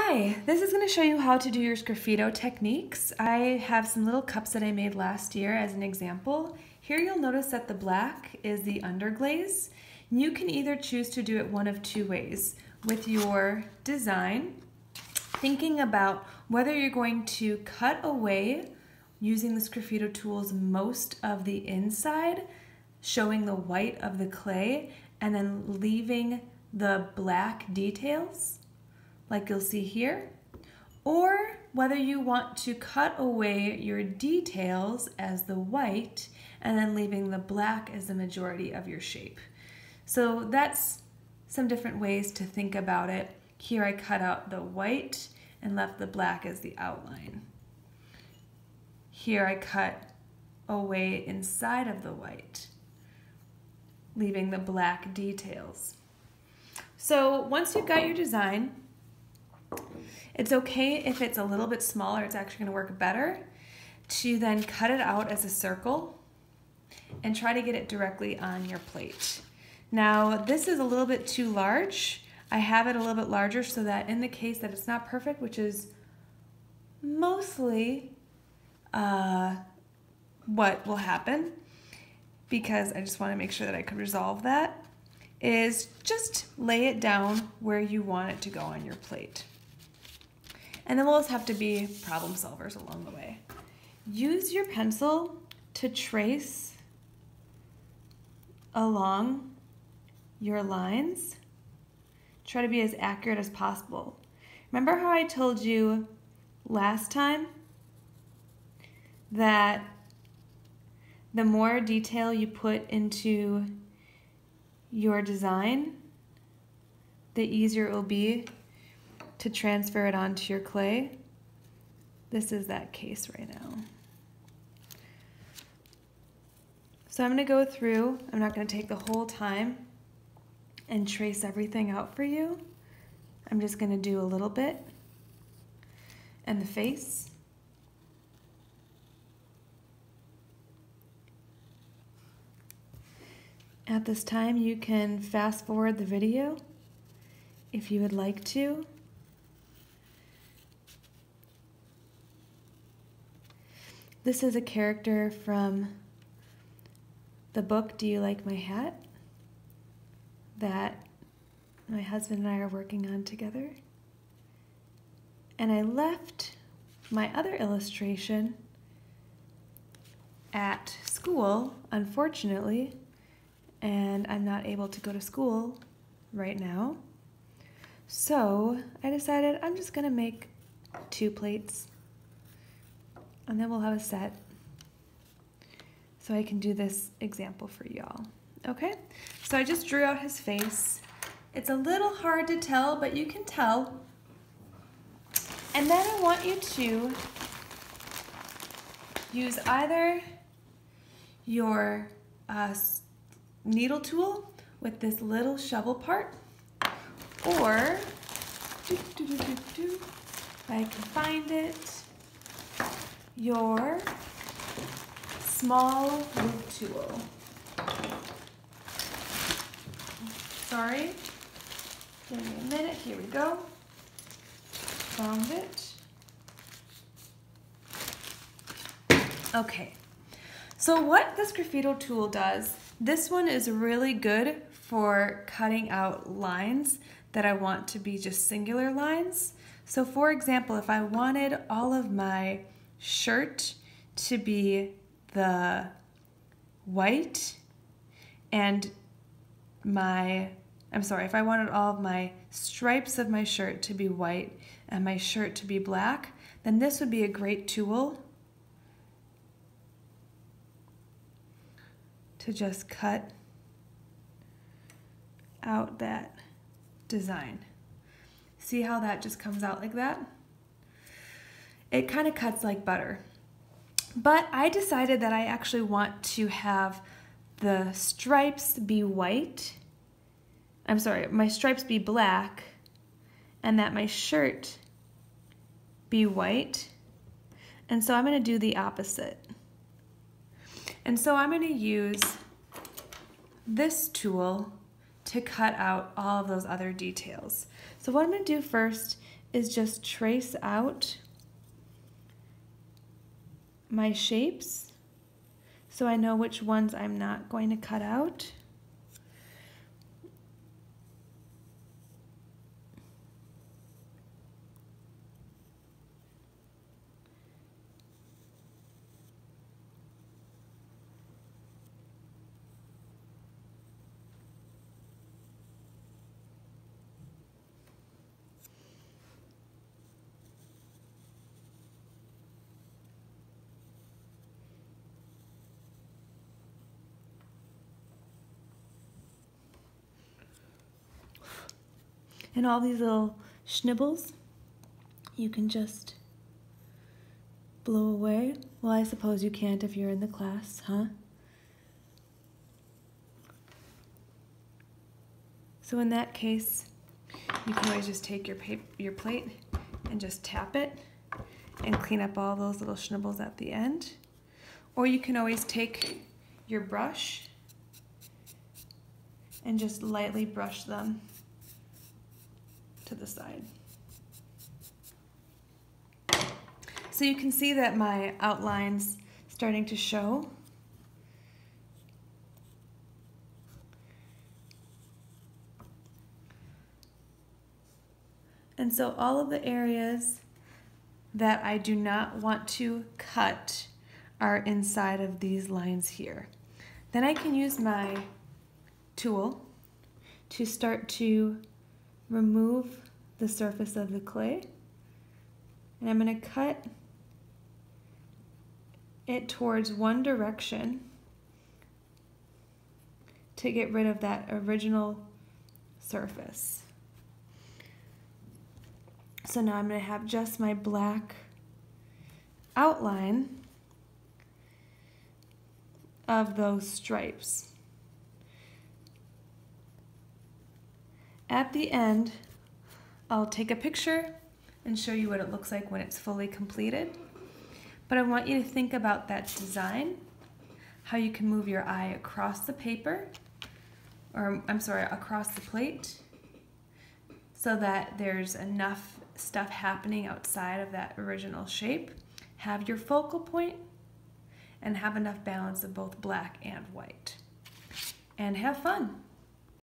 Hi, this is going to show you how to do your Sgraffito techniques. I have some little cups that I made last year as an example. Here you'll notice that the black is the underglaze. You can either choose to do it one of two ways. With your design, thinking about whether you're going to cut away using the Sgraffito tools most of the inside, showing the white of the clay, and then leaving the black details, like you'll see here, or whether you want to cut away your details as the white and then leaving the black as the majority of your shape. So that's some different ways to think about it. Here I cut out the white and left the black as the outline. Here I cut away inside of the white, leaving the black details. So once you've got your design, it's okay if it's a little bit smaller, it's actually going to work better to then cut it out as a circle and try to get it directly on your plate. Now this is a little bit too large. I have it a little bit larger so that in the case that it's not perfect, which is mostly what will happen, because I just want to make sure that I could resolve that, is just lay it down where you want it to go on your plate. And then we'll just have to be problem solvers along the way. Use your pencil to trace along your lines. Try to be as accurate as possible. Remember how I told you last time that the more detail you put into your design, the easier it will be to transfer it onto your clay? This is that case right now. So I'm going to go through, I'm not going to take the whole time and trace everything out for you. I'm just going to do a little bit. And the face. At this time, you can fast forward the video if you would like to. This is a character from the book, Do You Like My Hat? That my husband and I are working on together. And I left my other illustration at school, unfortunately, and I'm not able to go to school right now. So I decided I'm just gonna make 2 plates and then we'll have a set so I can do this example for y'all. Okay, so I just drew out his face. It's a little hard to tell, but you can tell. And then I want you to use either your needle tool with this little shovel part, or if I can find it, your small wood tool. Sorry, give me a minute, here we go. Found it. Okay, so what the Sgraffito tool does, this one is really good for cutting out lines that I want to be just singular lines. So for example, if I wanted all of my shirt to be the white and if I wanted all of my stripes of my shirt to be white and my shirt to be black, then this would be a great tool to just cut out that design. See how that just comes out like that? It kind of cuts like butter. But I decided that I actually want to have the stripes be white. I'm sorry, my stripes be black and that my shirt be white. And so I'm going to do the opposite. And so I'm going to use this tool to cut out all of those other details. So what I'm going to do first is just trace out my shapes so I know which ones I'm not going to cut out. And all these little schnibbles, you can just blow away. Well, I suppose you can't if you're in the class, huh? So in that case, you can always just take your plate and just tap it and clean up all those little schnibbles at the end. Or you can always take your brush and just lightly brush them to the side. So you can see that my outline's starting to show. And so all of the areas that I do not want to cut are inside of these lines here. Then I can use my tool to start to remove the surface of the clay, and I'm going to cut it towards one direction to get rid of that original surface. So now I'm going to have just my black outline of those stripes. At the end, I'll take a picture and show you what it looks like when it's fully completed. But I want you to think about that design, how you can move your eye across the paper, or I'm sorry, across the plate, so that there's enough stuff happening outside of that original shape. Have your focal point and have enough balance of both black and white. And have fun.